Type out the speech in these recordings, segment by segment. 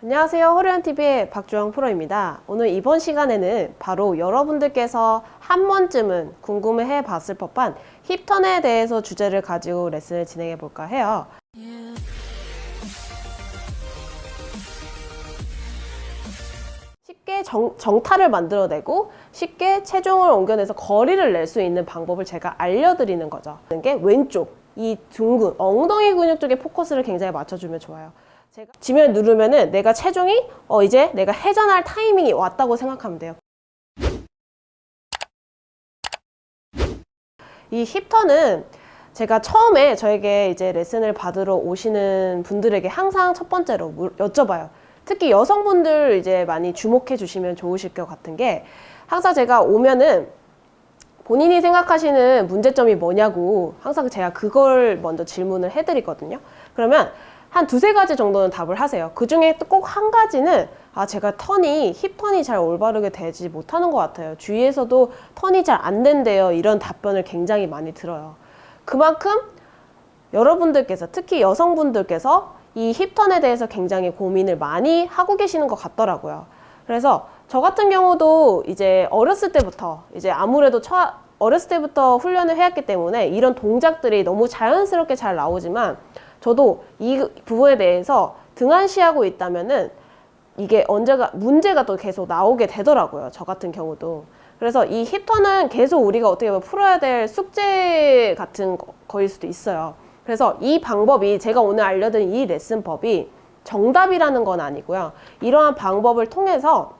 안녕하세요. 허리언TV의 박주영 프로입니다. 오늘 이번 시간에는 바로 여러분들께서 한 번쯤은 궁금해 봤을 법한 힙턴에 대해서 주제를 가지고 레슨을 진행해 볼까 해요. 쉽게 정타를 만들어내고 쉽게 체중을 옮겨내서 거리를 낼 수 있는 방법을 제가 알려드리는 거죠. 이게 왼쪽, 이 둥근 엉덩이 근육 쪽에 포커스를 굉장히 맞춰주면 좋아요. 제가 지면을 누르면은 내가 체중이 이제 내가 회전할 타이밍이 왔다고 생각하면 돼요. 이 힙턴은 제가 처음에 저에게 이제 레슨을 받으러 오시는 분들에게 항상 첫 번째로 여쭤봐요. 특히 여성분들 이제 많이 주목해 주시면 좋으실 것 같은 게, 항상 제가 오면은 본인이 생각하시는 문제점이 뭐냐고 항상 제가 그걸 먼저 질문을 해드리거든요. 그러면 한 두세 가지 정도는 답을 하세요. 그 중에 또 꼭 한 가지는 제가 힙턴이 잘 올바르게 되지 못하는 것 같아요. 주위에서도 턴이 잘 안 된대요. 이런 답변을 굉장히 많이 들어요. 그만큼 여러분들께서, 특히 여성분들께서 이 힙턴에 대해서 굉장히 고민을 많이 하고 계시는 것 같더라고요. 그래서 저 같은 경우도 이제 어렸을 때부터 어렸을 때부터 훈련을 해왔기 때문에 이런 동작들이 너무 자연스럽게 잘 나오지만, 저도 이 부분에 대해서 등한시하고 있다면은 이게 언제가 문제가 또 계속 나오게 되더라고요. 저 같은 경우도. 그래서 이 힙턴은 계속 우리가 어떻게 보면 풀어야 될 숙제 같은 거일 수도 있어요. 그래서 이 방법이, 제가 오늘 알려드린 이 레슨법이 정답이라는 건 아니고요. 이러한 방법을 통해서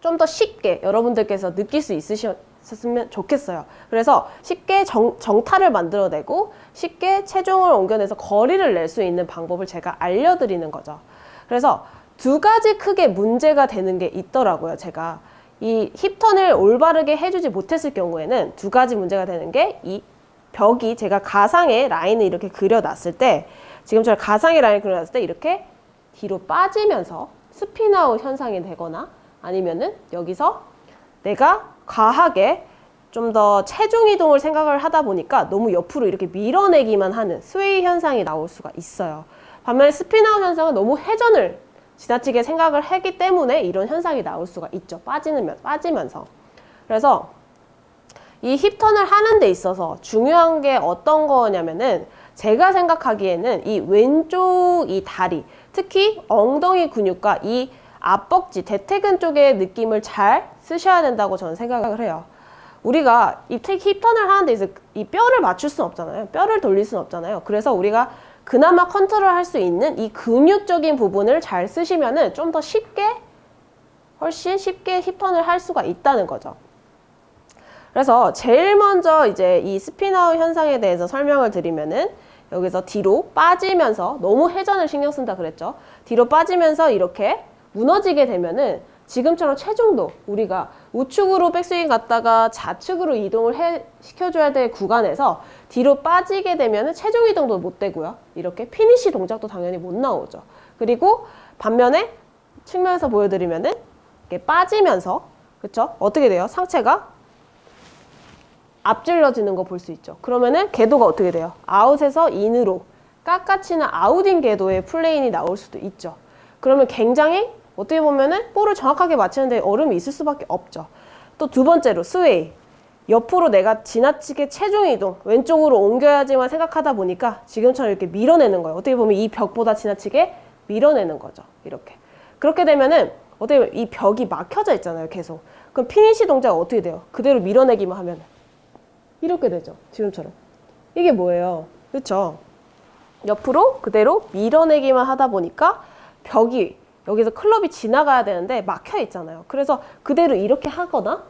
좀 더 쉽게 여러분들께서 느낄 수 있으셨으면 좋겠어요. 그래서 쉽게 정타를 만들어내고 쉽게 체중을 옮겨내서 거리를 낼 수 있는 방법을 제가 알려드리는 거죠. 그래서 두 가지 크게 문제가 되는 게 있더라고요. 제가 이 힙턴을 올바르게 해주지 못했을 경우에는 두 가지 문제가 되는 게, 이 벽이, 제가 가상의 라인을 이렇게 그려놨을 때, 지금처럼 가상의 라인을 그려놨을 때 이렇게 뒤로 빠지면서 스핀아웃 현상이 되거나, 아니면은 여기서 내가 과하게 좀 더 체중 이동을 생각을 하다 보니까 너무 옆으로 이렇게 밀어내기만 하는 스웨이 현상이 나올 수가 있어요. 반면에 스핀아웃 현상은 너무 회전을 지나치게 생각을 하기 때문에 이런 현상이 나올 수가 있죠. 빠지면서. 그래서 이 힙턴을 하는 데 있어서 중요한 게 어떤 거냐면은, 제가 생각하기에는 이 왼쪽 이 다리, 특히 엉덩이 근육과 이 앞벅지, 대퇴근 쪽의 느낌을 잘 쓰셔야 된다고 저는 생각을 해요. 우리가 이 힙턴을 하는 데 있어서 이 뼈를 맞출 수는 없잖아요. 뼈를 돌릴 수는 없잖아요. 그래서 우리가 그나마 컨트롤 할 수 있는 이 근육적인 부분을 잘 쓰시면은 좀 더 훨씬 쉽게 힙턴을 할 수가 있다는 거죠. 그래서 제일 먼저 이제 이 스핀아웃 현상에 대해서 설명을 드리면은, 여기서 뒤로 빠지면서, 너무 회전을 신경 쓴다 그랬죠. 뒤로 빠지면서 이렇게 무너지게 되면은 지금처럼 체중도 우리가 우측으로 백스윙 갔다가 좌측으로 이동을 시켜줘야 될 구간에서 뒤로 빠지게 되면은 체중 이동도 못 되고요. 이렇게 피니시 동작도 당연히 못 나오죠. 그리고 반면에 측면에서 보여드리면은 이렇게 빠지면서, 그쵸? 어떻게 돼요? 상체가 앞질러지는 거 볼 수 있죠. 그러면은 궤도가 어떻게 돼요? 아웃에서 인으로 깎아치는 아웃인 궤도의 플레인이 나올 수도 있죠. 그러면 굉장히 어떻게 보면은 볼을 정확하게 맞추는데 어려움이 있을 수밖에 없죠. 또 두 번째로 스웨이. 옆으로 내가 지나치게 체중 이동, 왼쪽으로 옮겨야지만 생각하다 보니까 지금처럼 이렇게 밀어내는 거예요. 어떻게 보면 이 벽보다 지나치게 밀어내는 거죠. 이렇게. 그렇게 되면은 어떻게 보면 이 벽이 막혀져 있잖아요. 계속. 그럼 피니시 동작은 어떻게 돼요? 그대로 밀어내기만 하면 이렇게 되죠. 지금처럼. 이게 뭐예요? 그렇죠? 옆으로 그대로 밀어내기만 하다 보니까 벽이, 여기서 클럽이 지나가야 되는데 막혀 있잖아요. 그래서 그대로 이렇게 하거나,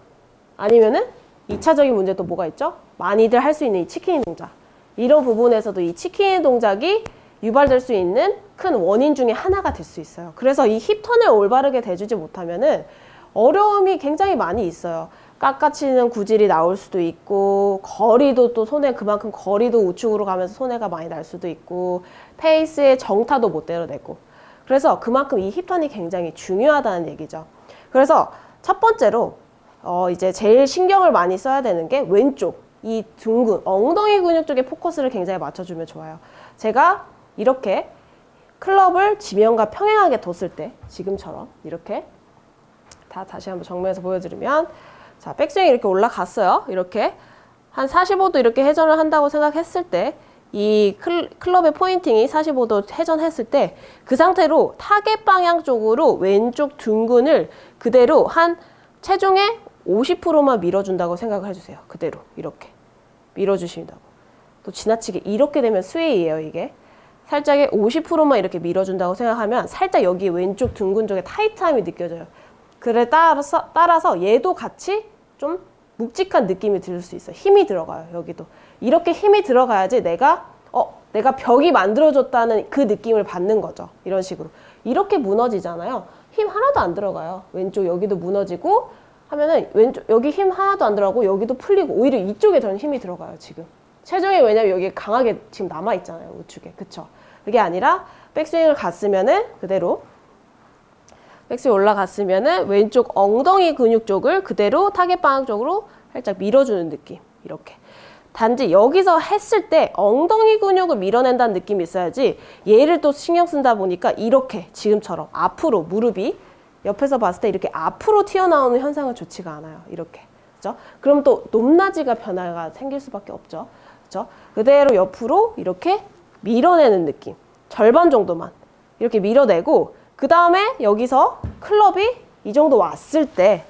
아니면은 2차적인 문제 또 뭐가 있죠? 많이들 할 수 있는 이 치킨 동작. 이런 부분에서도 이 치킨 동작이 유발될 수 있는 큰 원인 중에 하나가 될 수 있어요. 그래서 이 힙턴을 올바르게 대주지 못하면은 어려움이 굉장히 많이 있어요. 깎아치는 구질이 나올 수도 있고, 거리도 또 그만큼 거리도 우측으로 가면서 손해가 많이 날 수도 있고, 페이스의 정타도 못 때려내고. 그래서 그만큼 이 힙턴이 굉장히 중요하다는 얘기죠. 그래서 첫 번째로 이제 제일 신경을 많이 써야 되는 게 왼쪽, 이 둥근 엉덩이 근육 쪽에 포커스를 굉장히 맞춰주면 좋아요. 제가 이렇게 클럽을 지면과 평행하게 뒀을 때 지금처럼 이렇게 다시 한번 정면에서 보여드리면 자, 백스윙이 이렇게 올라갔어요. 이렇게 한 45도 이렇게 회전을 한다고 생각했을 때 이 클럽의 포인팅이 45도 회전했을 때 그 상태로 타겟 방향 쪽으로 왼쪽 둔근을 그대로 한 체중의 50%만 밀어준다고 생각을 해주세요. 그대로 이렇게 밀어주신다고. 또 지나치게 이렇게 되면 스웨이예요. 이게 살짝의 50%만 이렇게 밀어준다고 생각하면 살짝 여기 왼쪽 둔근 쪽에 타이트함이 느껴져요. 그래 따라서 얘도 같이 좀 묵직한 느낌이 들 수 있어요. 힘이 들어가요. 여기도 이렇게 힘이 들어가야지 내가 벽이 만들어졌다는 그 느낌을 받는 거죠. 이런 식으로 이렇게 무너지잖아요. 힘 하나도 안 들어가요. 왼쪽 여기도 무너지고 하면은 왼쪽 여기 힘 하나도 안 들어가고 여기도 풀리고 오히려 이쪽에 더 힘이 들어가요. 지금 체중이 왜냐면 여기 강하게 지금 남아 있잖아요. 우측에 그쵸? 그게 아니라 백스윙을 갔으면은 그대로 백스윙 올라갔으면은 왼쪽 엉덩이 근육 쪽을 그대로 타겟 방향 쪽으로 살짝 밀어주는 느낌. 이렇게. 단지 여기서 했을 때 엉덩이 근육을 밀어낸다는 느낌이 있어야지 얘를 또 신경 쓴다 보니까 이렇게 지금처럼 앞으로 무릎이 옆에서 봤을 때 이렇게 앞으로 튀어나오는 현상은 좋지가 않아요. 이렇게. 그죠? 그럼 또 높낮이가 변화가 생길 수밖에 없죠. 그죠? 그대로 옆으로 이렇게 밀어내는 느낌. 절반 정도만 이렇게 밀어내고 그 다음에 여기서 클럽이 이 정도 왔을 때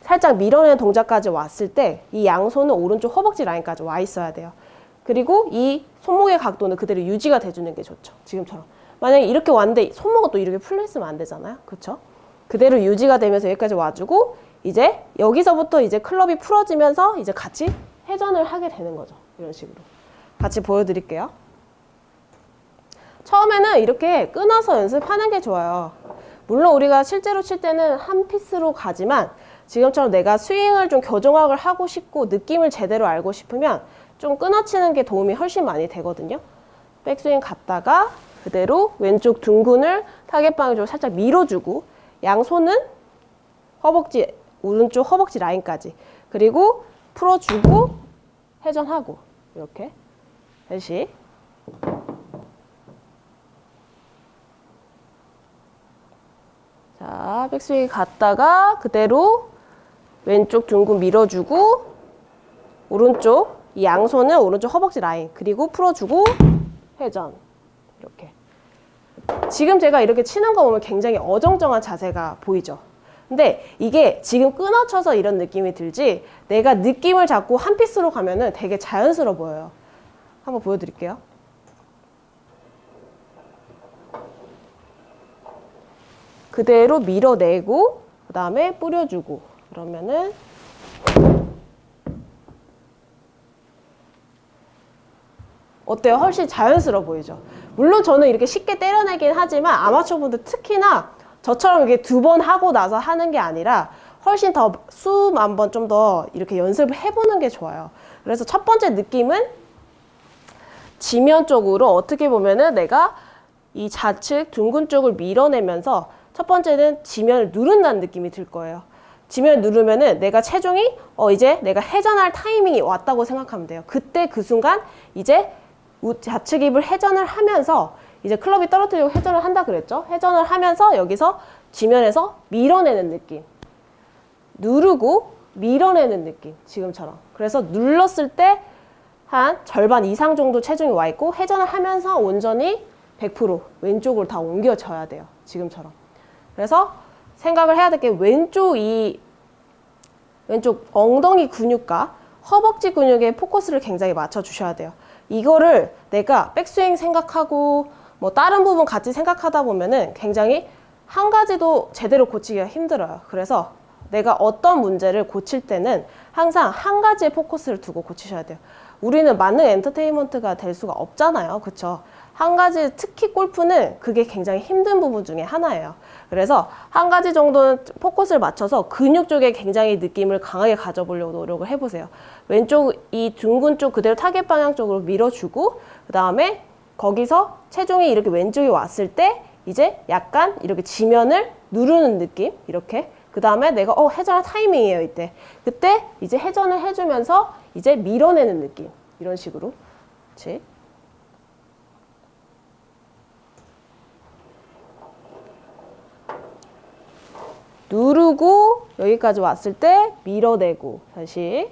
살짝 밀어내는 동작까지 왔을 때 이 양손은 오른쪽 허벅지 라인까지 와 있어야 돼요. 그리고 이 손목의 각도는 그대로 유지가 돼주는 게 좋죠. 지금처럼. 만약에 이렇게 왔는데 손목은 또 이렇게 풀려 있으면 안 되잖아요. 그렇죠? 그대로 유지가 되면서 여기까지 와주고 이제 여기서부터 이제 클럽이 풀어지면서 이제 같이 회전을 하게 되는 거죠. 이런 식으로. 같이 보여드릴게요. 처음에는 이렇게 끊어서 연습하는 게 좋아요. 물론 우리가 실제로 칠 때는 한 피스로 가지만 지금처럼 내가 스윙을 좀 교정학을 하고 싶고 느낌을 제대로 알고 싶으면 좀 끊어치는 게 도움이 훨씬 많이 되거든요. 백스윙 갔다가 그대로 왼쪽 둔근을 타겟 방향으로 살짝 밀어주고 양손은 허벅지, 오른쪽 허벅지 라인까지 그리고 풀어주고 회전하고 이렇게 다시 자, 백스윙 갔다가 그대로 왼쪽 둔근 밀어주고 오른쪽 이 양손은 오른쪽 허벅지 라인 그리고 풀어주고 회전 이렇게 지금 제가 이렇게 치는 거 보면 굉장히 어정쩡한 자세가 보이죠. 근데 이게 지금 끊어쳐서 이런 느낌이 들지 내가 느낌을 잡고 한 피스로 가면은 되게 자연스러워 보여요. 한번 보여드릴게요. 그대로 밀어내고 그 다음에 뿌려주고 그러면은 어때요? 훨씬 자연스러워 보이죠? 물론 저는 이렇게 쉽게 때려내긴 하지만 아마추어분들 특히나 저처럼 이렇게 2번 하고 나서 하는 게 아니라 훨씬 더 수만 번 좀 더 이렇게 연습을 해보는 게 좋아요. 그래서 첫 번째 느낌은 지면 쪽으로 어떻게 보면은 내가 이 좌측 둔근 쪽을 밀어내면서 첫 번째는 지면을 누른다는 느낌이 들 거예요. 지면을 누르면은 내가 체중이 이제 내가 회전할 타이밍이 왔다고 생각하면 돼요. 그때 그 순간 이제 좌측 힙을 회전을 하면서 이제 클럽이 떨어뜨리고 회전을 한다 그랬죠. 회전을 하면서 여기서 지면에서 밀어내는 느낌. 누르고 밀어내는 느낌. 지금처럼. 그래서 눌렀을 때 한 절반 이상 정도 체중이 와 있고 회전을 하면서 온전히 100% 왼쪽으로 다 옮겨져야 돼요. 지금처럼. 그래서 생각을 해야 될 게 왼쪽 엉덩이 근육과 허벅지 근육에 포커스를 굉장히 맞춰 주셔야 돼요. 이거를 내가 백스윙 생각하고 뭐 다른 부분 같이 생각하다 보면은 굉장히 한 가지도 제대로 고치기가 힘들어요. 그래서 내가 어떤 문제를 고칠 때는 항상 한 가지에 포커스를 두고 고치셔야 돼요. 우리는 만능 엔터테인먼트가 될 수가 없잖아요. 그쵸? 한 가지, 특히 골프는 그게 굉장히 힘든 부분 중에 하나예요. 그래서 한 가지 정도는 포커스를 맞춰서 근육 쪽에 굉장히 느낌을 강하게 가져보려고 노력을 해보세요. 왼쪽 이 둔근 쪽 그대로 타겟 방향 쪽으로 밀어주고 그 다음에 거기서 체중이 이렇게 왼쪽에 왔을 때 이제 약간 이렇게 지면을 누르는 느낌 이렇게 그 다음에 내가 회전할 타이밍이에요 이때 그때 이제 회전을 해주면서 이제 밀어내는 느낌 이런 식으로 그렇지? 누르고 여기까지 왔을 때 밀어내고 다시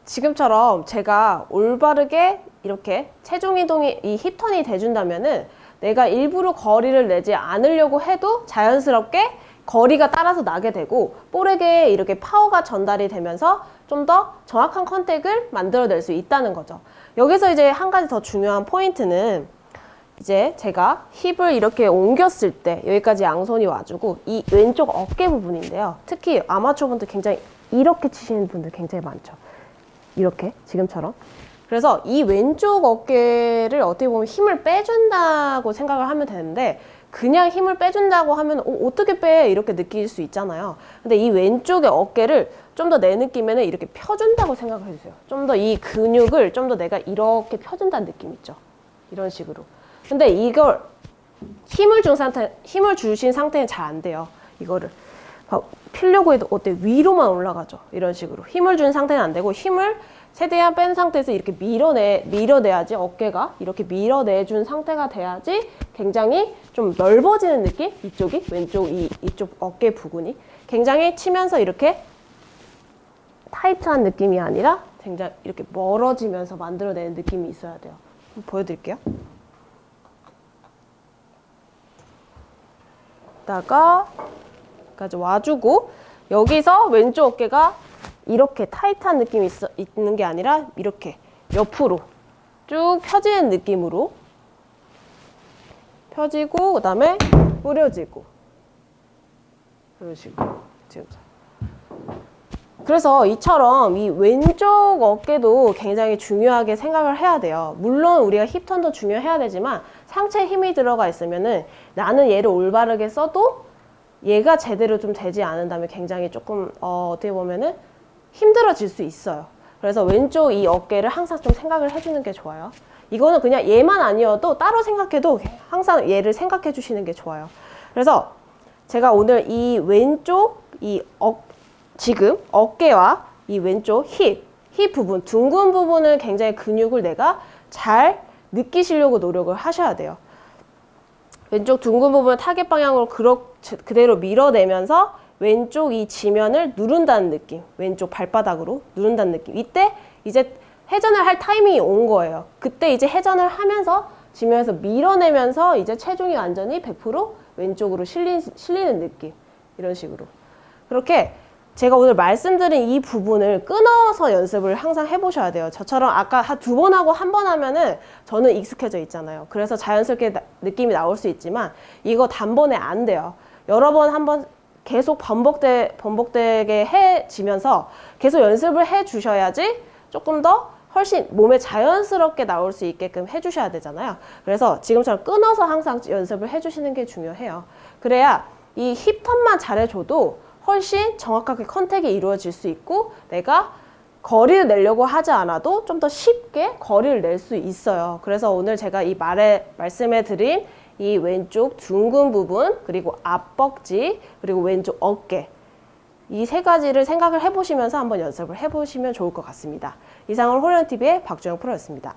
지금처럼 제가 올바르게 이렇게 체중 이동이 이 힙턴이 돼준다면은 내가 일부러 거리를 내지 않으려고 해도 자연스럽게 거리가 따라서 나게 되고 볼에게 이렇게 파워가 전달이 되면서 좀 더 정확한 컨택을 만들어낼 수 있다는 거죠. 여기서 이제 한 가지 더 중요한 포인트는 이제 제가 힙을 이렇게 옮겼을 때 여기까지 양손이 와주고 이 왼쪽 어깨 부분인데요. 특히 아마추어 분들 굉장히 이렇게 치시는 분들 굉장히 많죠. 이렇게 지금처럼. 그래서 이 왼쪽 어깨를 어떻게 보면 힘을 빼준다고 생각을 하면 되는데 그냥 힘을 빼준다고 하면 어떻게 빼? 이렇게 느낄 수 있잖아요. 근데 이 왼쪽의 어깨를 좀 더 내 느낌에는 이렇게 펴준다고 생각을 해주세요. 좀 더 이 근육을 좀 더 내가 이렇게 펴준다는 느낌 있죠. 이런 식으로. 근데 이걸 힘을 주신 상태는 잘 안 돼요. 이거를 피려고 해도 어때? 위로만 올라가죠. 이런 식으로. 힘을 준 상태는 안 되고 힘을 최대한 뺀 상태에서 이렇게 밀어내야지 어깨가 이렇게 밀어내준 상태가 돼야지 굉장히 좀 넓어지는 느낌? 이쪽이 왼쪽 이쪽 어깨 부분이 굉장히 치면서 이렇게 타이트한 느낌이 아니라 굉장히 이렇게 멀어지면서 만들어내는 느낌이 있어야 돼요. 한번 보여드릴게요. 다가 여기까지 와주고 여기서 왼쪽 어깨가 이렇게 타이트한 느낌이 있는 게 아니라 이렇게 옆으로 쭉 펴지는 느낌으로 펴지고 그 다음에 뿌려지고 이런 식으로 지금. 그래서 이처럼 이 왼쪽 어깨도 굉장히 중요하게 생각을 해야 돼요. 물론 우리가 힙턴도 중요해야 되지만 상체에 힘이 들어가 있으면은 나는 얘를 올바르게 써도 얘가 제대로 좀 되지 않는다면 굉장히 조금 어떻게 보면은 힘들어질 수 있어요. 그래서 왼쪽 이 어깨를 항상 좀 생각을 해주는 게 좋아요. 이거는 그냥 얘만 아니어도 따로 생각해도 항상 얘를 생각해 주시는 게 좋아요. 그래서 제가 오늘 이 왼쪽 지금 어깨와 이 왼쪽 힙 부분, 둥근 부분을 굉장히 근육을 내가 잘 느끼시려고 노력을 하셔야 돼요. 왼쪽 둥근 부분을 타겟 방향으로 그대로 밀어내면서 왼쪽 이 지면을 누른다는 느낌, 왼쪽 발바닥으로 누른다는 느낌. 이때 이제 회전을 할 타이밍이 온 거예요. 그때 이제 회전을 하면서 지면에서 밀어내면서 이제 체중이 완전히 100% 왼쪽으로 실리는 느낌. 이런 식으로. 그렇게 제가 오늘 말씀드린 이 부분을 끊어서 연습을 항상 해보셔야 돼요. 저처럼 아까 2번 하고 1번 하면은 저는 익숙해져 있잖아요. 그래서 자연스럽게 느낌이 나올 수 있지만 이거 단번에 안 돼요. 여러 번 한번 계속 반복되게 해지면서 계속 연습을 해 주셔야지 조금 더 훨씬 몸에 자연스럽게 나올 수 있게끔 해 주셔야 되잖아요. 그래서 지금처럼 끊어서 항상 연습을 해 주시는 게 중요해요. 그래야 이 힙턴만 잘해줘도 훨씬 정확하게 컨택이 이루어질 수 있고 내가 거리를 내려고 하지 않아도 좀 더 쉽게 거리를 낼 수 있어요. 그래서 오늘 제가 이 말씀해 드린 이 왼쪽 둥근 부분, 그리고 앞벅지, 그리고 왼쪽 어깨 이 3가지를 생각을 해보시면서 한번 연습을 해보시면 좋을 것 같습니다. 이상으로 홀리언TV의 박주영 프로였습니다.